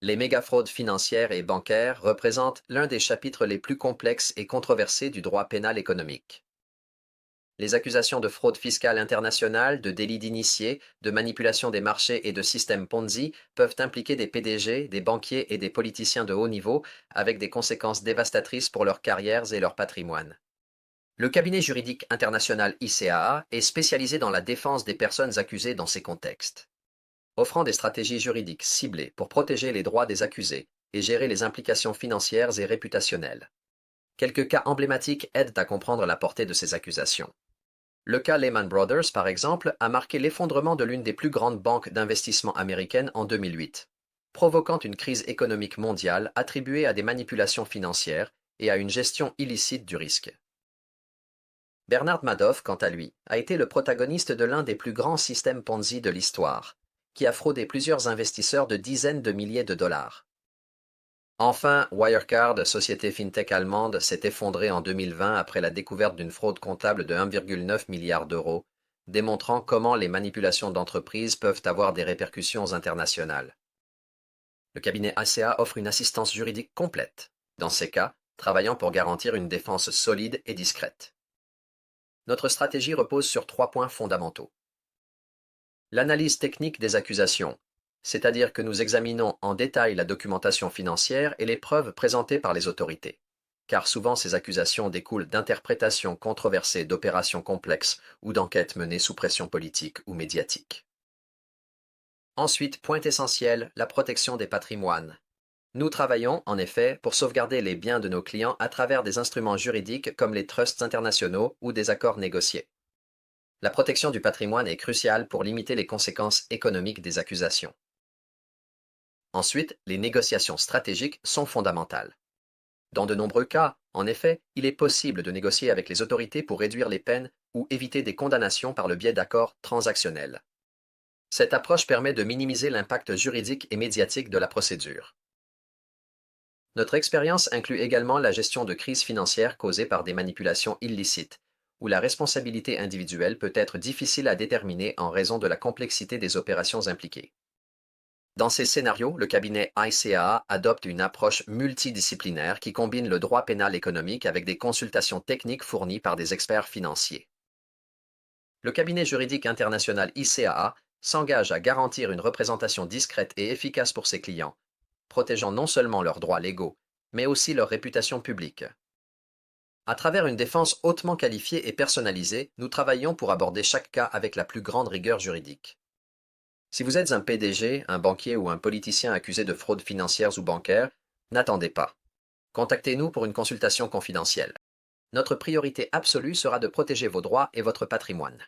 Les mégafraudes financières et bancaires représentent l'un des chapitres les plus complexes et controversés du droit pénal économique. Les accusations de fraude fiscale internationale, de délit d'initié, de manipulation des marchés et de systèmes Ponzi peuvent impliquer des PDG, des banquiers et des politiciens de haut niveau, avec des conséquences dévastatrices pour leurs carrières et leur patrimoine. Le cabinet juridique international ICAA est spécialisé dans la défense des personnes accusées dans ces contextes, offrant des stratégies juridiques ciblées pour protéger les droits des accusés et gérer les implications financières et réputationnelles. Quelques cas emblématiques aident à comprendre la portée de ces accusations. Le cas Lehman Brothers, par exemple, a marqué l'effondrement de l'une des plus grandes banques d'investissement américaines en 2008, provoquant une crise économique mondiale attribuée à des manipulations financières et à une gestion illicite du risque. Bernard Madoff, quant à lui, a été le protagoniste de l'un des plus grands systèmes Ponzi de l'histoire, qui a fraudé plusieurs investisseurs de dizaines de milliers de dollars. Enfin, Wirecard, société fintech allemande, s'est effondrée en 2020 après la découverte d'une fraude comptable de 1,9 milliard d'euros, démontrant comment les manipulations d'entreprises peuvent avoir des répercussions internationales. Le cabinet ACA offre une assistance juridique complète, dans ces cas, travaillant pour garantir une défense solide et discrète. Notre stratégie repose sur 3 points fondamentaux. L'analyse technique des accusations, c'est-à-dire que nous examinons en détail la documentation financière et les preuves présentées par les autorités, car souvent ces accusations découlent d'interprétations controversées d'opérations complexes ou d'enquêtes menées sous pression politique ou médiatique. Ensuite, point essentiel, la protection des patrimoines. Nous travaillons, en effet, pour sauvegarder les biens de nos clients à travers des instruments juridiques comme les trusts internationaux ou des accords négociés. La protection du patrimoine est cruciale pour limiter les conséquences économiques des accusations. Ensuite, les négociations stratégiques sont fondamentales. Dans de nombreux cas, en effet, il est possible de négocier avec les autorités pour réduire les peines ou éviter des condamnations par le biais d'accords transactionnels. Cette approche permet de minimiser l'impact juridique et médiatique de la procédure. Notre expérience inclut également la gestion de crises financières causées par des manipulations illicites, où la responsabilité individuelle peut être difficile à déterminer en raison de la complexité des opérations impliquées. Dans ces scénarios, le cabinet ICAA adopte une approche multidisciplinaire qui combine le droit pénal économique avec des consultations techniques fournies par des experts financiers. Le cabinet juridique international ICAA s'engage à garantir une représentation discrète et efficace pour ses clients, protégeant non seulement leurs droits légaux, mais aussi leur réputation publique. À travers une défense hautement qualifiée et personnalisée, nous travaillons pour aborder chaque cas avec la plus grande rigueur juridique. Si vous êtes un PDG, un banquier ou un politicien accusé de fraude financière ou bancaire, n'attendez pas. Contactez-nous pour une consultation confidentielle. Notre priorité absolue sera de protéger vos droits et votre patrimoine.